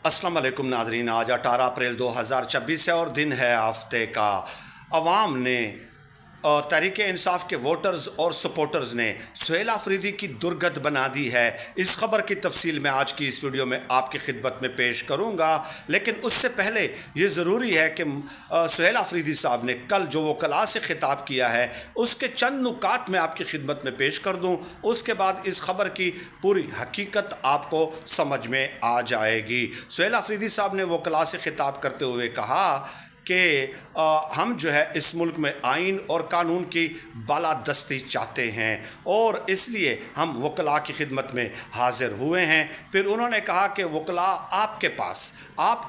अस्सलाम वालेकुम नाज़रीन। आज 18 अप्रैल 2026 है और दिन है हफ्ते का। अवाम ने तहरीक इंसाफ के वोटर्स और सपोर्टर्स ने सुहेल आफरीदी की दुर्गत बना दी है। इस खबर की तफसील मैं आज की इस वीडियो में आपकी खिदमत में पेश करूंगा, लेकिन उससे पहले ये ज़रूरी है कि सुहेल आफरीदी साहब ने कल जो वकला से खिताब किया है उसके चंद नुकात मैं आपकी खिदमत में पेश कर दूं। उसके बाद इस खबर की पूरी हकीकत आपको समझ में आ जाएगी। सुहेल आफरीदी साहब ने वकला से खिताब करते हुए कहा कि हम जो है इस मुल्क में आइन और कानून की बालादस्ती चाहते हैं और इसलिए हम वकला की खिदमत में हाजिर हुए हैं। फिर उन्होंने कहा कि वकला आपके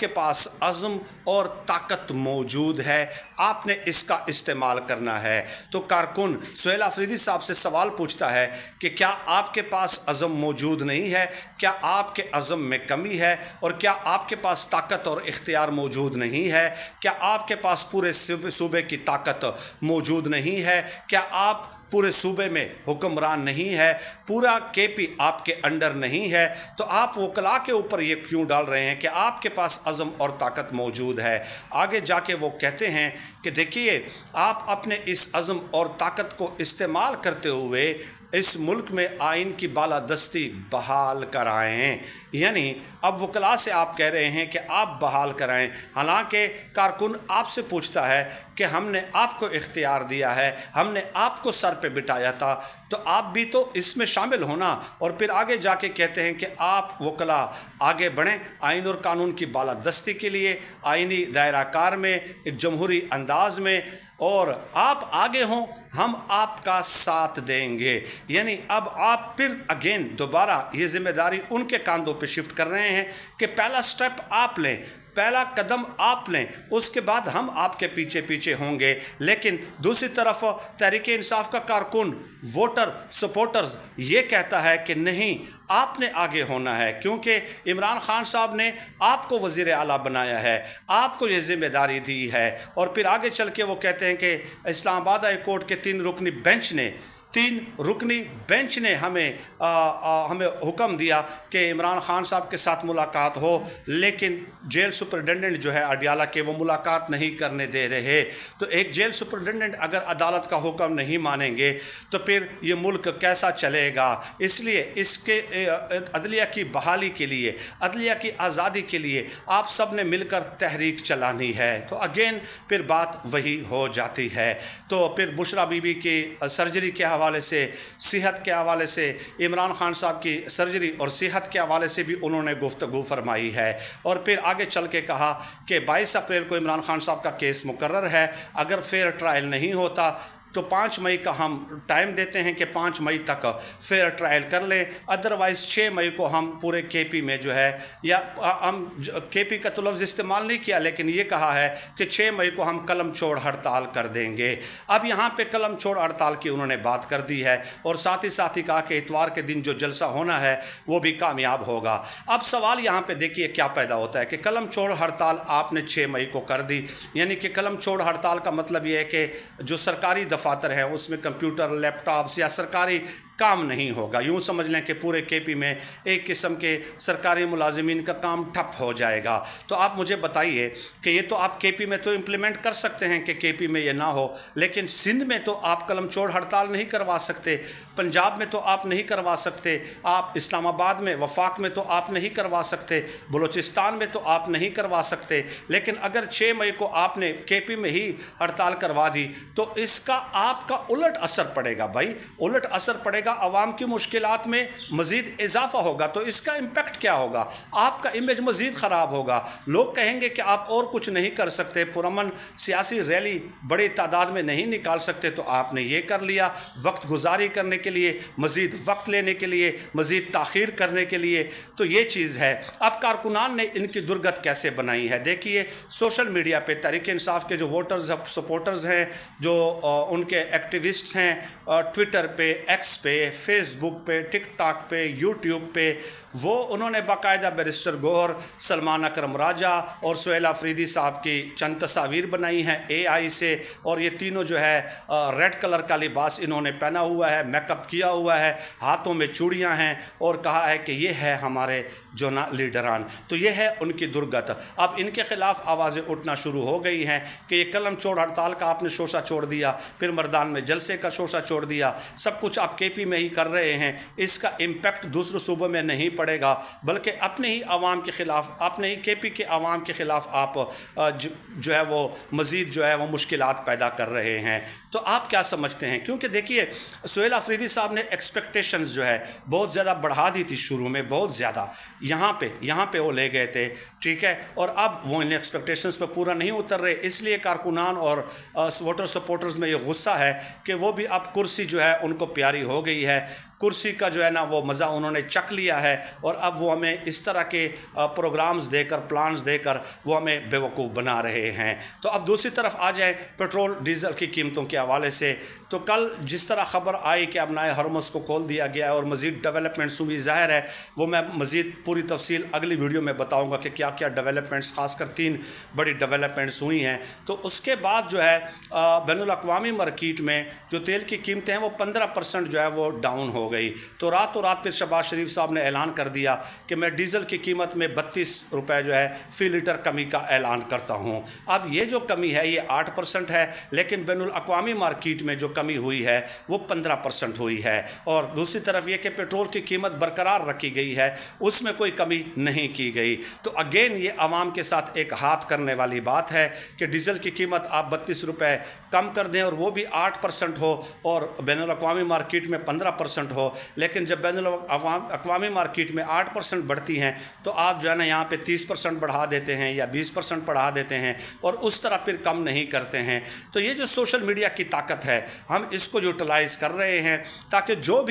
पास अज़्म और ताकत मौजूद है, आपने इसका इस्तेमाल करना है। तो कारकुन सुहेल आफरीदी साहब से सवाल पूछता है कि क्या आपके पास अज़्म मौजूद नहीं है, क्या आपके अज़्म में कमी है, और क्या आपके पास ताकत और इख्तियार मौजूद नहीं है? क्या आपके पास पूरे सूबे की ताकत मौजूद नहीं है? क्या आप पूरे सूबे में हुक्मरान नहीं है? पूरा केपी आपके अंडर नहीं है? तो आप वकला के ऊपर ये क्यों डाल रहे हैं कि आपके पास अज़म और ताकत मौजूद है? आगे जाके वो कहते हैं कि देखिए, आप अपने इस अज़म और ताकत को इस्तेमाल करते हुए इस मुल्क में आइन की बालादस्ती बहाल कराएं। यानी अब वकला से आप कह रहे हैं कि आप बहाल कराएं, हालांकि कारकुन आपसे पूछता है कि हमने आपको इख्तियार दिया है, हमने आपको सर पे बिठाया था, तो आप भी तो इसमें शामिल होना। और फिर आगे जाके कहते हैं कि आप वकला आगे बढ़ें आइन और कानून की बालादस्ती के लिए, आइनी दायरा कार में, एक जमहूरी अंदाज में, और आप आगे हों, हम आपका साथ देंगे। यानी अब आप फिर अगेन दोबारा ये जिम्मेदारी उनके कांधों पे शिफ्ट कर रहे हैं कि पहला स्टेप आप लें, पहला कदम आप लें, उसके बाद हम आपके पीछे पीछे होंगे। लेकिन दूसरी तरफ तहरीक इंसाफ का कारकुन, वोटर, सपोर्टर्स ये कहता है कि नहीं, आपने आगे होना है, क्योंकि इमरान खान साहब ने आपको वज़ीर आला बनाया है, आपको ये जिम्मेदारी दी है। और फिर आगे चल के वो कहते हैं कि इस्लामाबाद हाई कोर्ट के 3 रुकनी बेंच ने हमें हुक्म दिया कि इमरान खान साहब के साथ मुलाकात हो, लेकिन जेल सुपरिटेंडेंट जो है अडियाला के, वो मुलाकात नहीं करने दे रहे। तो एक जेल सुपरिटेंडेंट अगर अदालत का हुक्म नहीं मानेंगे तो फिर ये मुल्क कैसा चलेगा? इसलिए इसके अदलिया की बहाली के लिए, अदलिया की आज़ादी के लिए आप सब ने मिलकर तहरीक चलानी है। तो अगेन फिर बात वही हो जाती है। तो फिर बुशरा बीबी की सर्जरी के हवाले से, सेहत के हवाले से, इमरान खान साहब की सर्जरी और सेहत के हवाले से भी उन्होंने गुफ्तगू फरमाई है। और फिर आगे चल के कहा कि 22 अप्रैल को इमरान खान साहब का केस मुकर्रर है, अगर फेयर ट्रायल नहीं होता तो 5 मई का हम टाइम देते हैं कि 5 मई तक फेयर ट्रायल कर लें, अदरवाइज़ 6 मई को हम पूरे केपी में जो है, या हम केपी का तो लफ्ज़ इस्तेमाल नहीं किया, लेकिन ये कहा है कि 6 मई को हम कलम छोड़ हड़ताल कर देंगे। अब यहाँ पे कलम छोड़ हड़ताल की उन्होंने बात कर दी है और साथ ही कहा कि इतवार के दिन जो जलसा होना है वो भी कामयाब होगा। अब सवाल यहाँ पर देखिए क्या पैदा होता है कि कलम छोड़ हड़ताल आपने 6 मई को कर दी, यानी कि कलम छोड़ हड़ताल का मतलब ये है कि जो सरकारी दफातर है उसमें कंप्यूटर, लैपटॉप्स या सरकारी काम नहीं होगा। यूँ समझ लें कि पूरे केपी में एक किस्म के सरकारी मुलाजिमीन का काम ठप हो जाएगा। तो आप मुझे बताइए कि ये तो आप केपी में तो इम्प्लीमेंट कर सकते हैं कि केपी में ये ना हो, लेकिन सिंध में तो आप कलम छोड़ हड़ताल नहीं करवा सकते, पंजाब में तो आप नहीं करवा सकते, आप इस्लामाबाद में, वफाक में तो आप नहीं करवा सकते, बलूचिस्तान में तो आप नहीं करवा सकते। लेकिन अगर 6 मई को आपने केपी में ही हड़ताल करवा दी तो इसका आपका उलट असर पड़ेगा भाई, उलट असर पड़ेगा, अवाम की मुश्किलात में मज़ीद इजाफा होगा। तो इसका इम्पैक्ट क्या होगा? आपका इमेज मज़ीद ख़राब होगा, लोग कहेंगे कि आप और कुछ नहीं कर सकते, पुरअमन सियासी रैली बड़ी तादाद में नहीं निकाल सकते, तो आपने ये कर लिया, वक्त गुजारी करने के लिए, मज़ीद वक्त लेने के लिए, मज़ीद ताख़ीर करने के लिए। तो ये चीज़ है। अब कारकुनान ने इनकी दुर्गत कैसे बनाई है देखिए, सोशल मीडिया पे तहरीक इंसाफ के जो वोटर्स, सपोर्टर्स हैं, जो उनके एक्टिविस्ट्स हैं, ट्विटर पे, एक्स पे, पे, फेसबुक पे, टिकटॉक पे, यूट्यूब पे वो उन्होंने बाकायदा बैरिस्टर गौहर, सलमान अकरम राजा और सुहेल अफरीदी साहब की चंद तस्वीर बनाई हैं AI से, और ये तीनों जो है रेड कलर का लिबास इन्होंने पहना हुआ है, मेकअप किया हुआ है, हाथों में चूड़ियां हैं, और कहा है कि ये है हमारे जो ना लीडरान। तो ये है उनकी दुर्गत। अब इनके खिलाफ आवाज़ें उठना शुरू हो गई हैं कि ये कलम छोड़ हड़ताल का आपने शोशा छोड़ दिया, फिर मर्दान में जलसे का शोशा छोड़ दिया, सब कुछ आप KP में ही कर रहे हैं, इसका इम्पैक्ट दूसरे सूबों में नहीं पड़ेगा, बल्कि अपने ही आवाम के ख़िलाफ़, अपने ही KP के आवाम के ख़िलाफ़ आप जो है वो मज़ीद जो है वो मुश्किलात पैदा कर रहे हैं। तो आप क्या समझते हैं? क्योंकि देखिए सुहेल अफरीदी साहब ने एक्सपेक्टेशंस जो है बहुत ज़्यादा बढ़ा दी थी शुरू में, बहुत ज़्यादा यहाँ पे वो ले गए थे, ठीक है, और अब वो इन एक्सपेक्टेशंस पे पूरा नहीं उतर रहे, इसलिए कारकुनान और वोटर सपोर्टर्स में ये गुस्सा है कि वो भी अब कुर्सी जो है उनको प्यारी हो गई है, कुर्सी का जो है ना वो मज़ा उन्होंने चख लिया है, और अब वो हमें इस तरह के प्रोग्राम्स देकर, प्लान्स देकर वो हमें बेवकूफ़ बना रहे हैं। तो अब दूसरी तरफ आ जाए पेट्रोल डीज़ल की कीमतों के हवाले से, तो कल जिस तरह ख़बर आई कि अब नए हरमुज़ को खोल दिया गया है और मज़ीद डेवलपमेंट्स हुई, ज़ाहिर है वो मैं मज़ीद पूरी तफसील अगली वीडियो में बताऊँगा कि क्या क्या डेवलपमेंट्स, ख़ासकर 3 बड़ी डेवलपमेंट्स हुई हैं। तो उसके बाद जो है बैनुल अक़वामी मार्केट में जो तेल की कीमतें हैं वो 15% जो है वो डाउन हो गई। तो रातों रात फिर शहबाज शरीफ साहब ने ऐलान कर दिया कि मैं डीज़ल की कीमत में 32 रुपये जो है फ़ी लीटर कमी का ऐलान करता हूँ। अब ये जो कमी है ये 8% है, लेकिन बैनुल अक़वामी मार्केट में जो कमी हुई है वो 15% हुई है, और दूसरी तरफ ये कि पेट्रोल की कीमत बरकरार रखी गई है, उसमें कोई कमी नहीं की गई। तो अगेन ये आवाम के साथ एक हाथ करने वाली बात है कि डीज़ल की कीमत आप 32 रुपये कम कर दें और वो भी 8% हो, और बैनुल अक़वामी मार्केट में 15% हो, लेकिन जब बैनुल अक़वामी मार्केट में 8% बढ़ती हैं तो आप जो है ना यहाँ पे 30% बढ़ा देते हैं या 20% बढ़ा देते हैं, और उस तरह फिर कम नहीं करते हैं। तो ये जो सोशल मीडिया की ताकत है हम इसको यूटिलाइज़ कर रहे हैं ताकि जो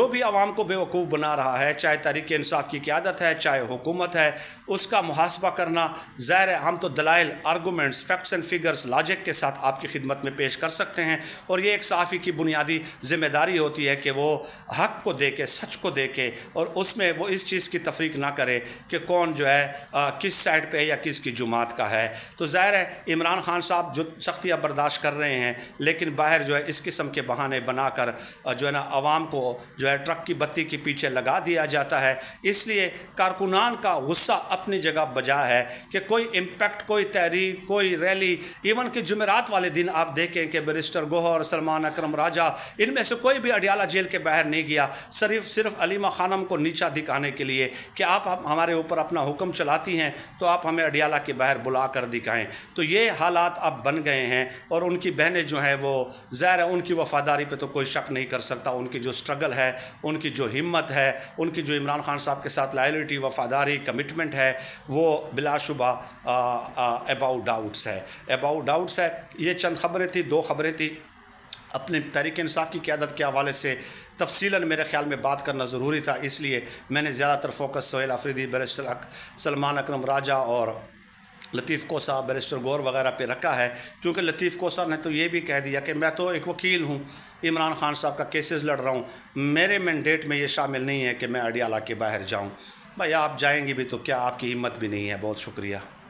भी आवाम को बेवकूफ़ बना रहा है, चाहे तहरीक इंसाफ की क़यादत है, चाहे हुकूमत है, उसका मुहासबा करना, ज़ाहिर है हम तो दलाइल, arguments, facts and figures, logic के साथ आपकी खिदमत में पेश कर सकते हैं, और ये एक सहाफ़ी की बुनियादी ज़िम्मेदारी होती है कि वो हक़ को देखे, सच को देखे, और उसमें वो इस चीज़ की तफरीक ना करे कि कौन जो है किस साइड पे है या किसकी जुमात का है। तो ज़ाहिर है इमरान खान साहब जो सख्तियाँ बर्दाश्त कर रहे हैं, लेकिन बाहर जो है इस किस्म के बहाने बनाकर जो है ना आवाम को जो है ट्रक की बत्ती के पीछे लगा दिया जाता है। इसलिए कारकुनान का गुस्सा अपनी जगह बजा है कि कोई इम्पैक्ट, कोई तहरीक, कोई रैली, इवन कि जुमेरात वाले दिन आप देखें कि बैरिस्टर गौहर, सलमान अकरम राजा, इनमें से कोई भी अडियाला जेल के बाहर नहीं गया, सिर्फ अलीमा खानम को नीचा दिखाने के लिए कि आप हमारे ऊपर अपना हुक्म चलाती हैं तो आप हमें अडियाला के बाहर बुला कर दिखाएं। तो ये हालात अब बन गए हैं, और उनकी बहनें जो हैं वो ज़ाहिर है उनकी वफ़ादारी पे तो कोई शक नहीं कर सकता, उनकी जो स्ट्रगल है, उनकी जो हिम्मत है, उनकी जो इमरान खान साहब के साथ लॉयल्टी, वफ़ादारी, कमिटमेंट है, वो बिलाशुबा अबाउट डाउट्स है। ये चंद खबरें थी, 2 खबरें थी। अपने तहरीक इंसाफ की क़यादत के हवाले से तफसीलन मेरे ख़्याल में बात करना ज़रूरी था, इसलिए मैंने ज़्यादातर फोकस सुहेल अफरीदी, बैरिस्टर सलमान अकरम राजा और लतीफ़ कोसा, बैरिस्टर गौहर वगैरह पे रखा है, क्योंकि लतीफ़ कोसा ने तो ये भी कह दिया कि मैं तो एक वकील हूँ, इमरान खान साहब का केसेस लड़ रहा हूँ, मेरे मैंडेट में ये शामिल नहीं है कि मैं अडियाला के बाहर जाऊँ। भाई आप जाएंगे भी तो क्या, आपकी हिम्मत भी नहीं है। बहुत शुक्रिया।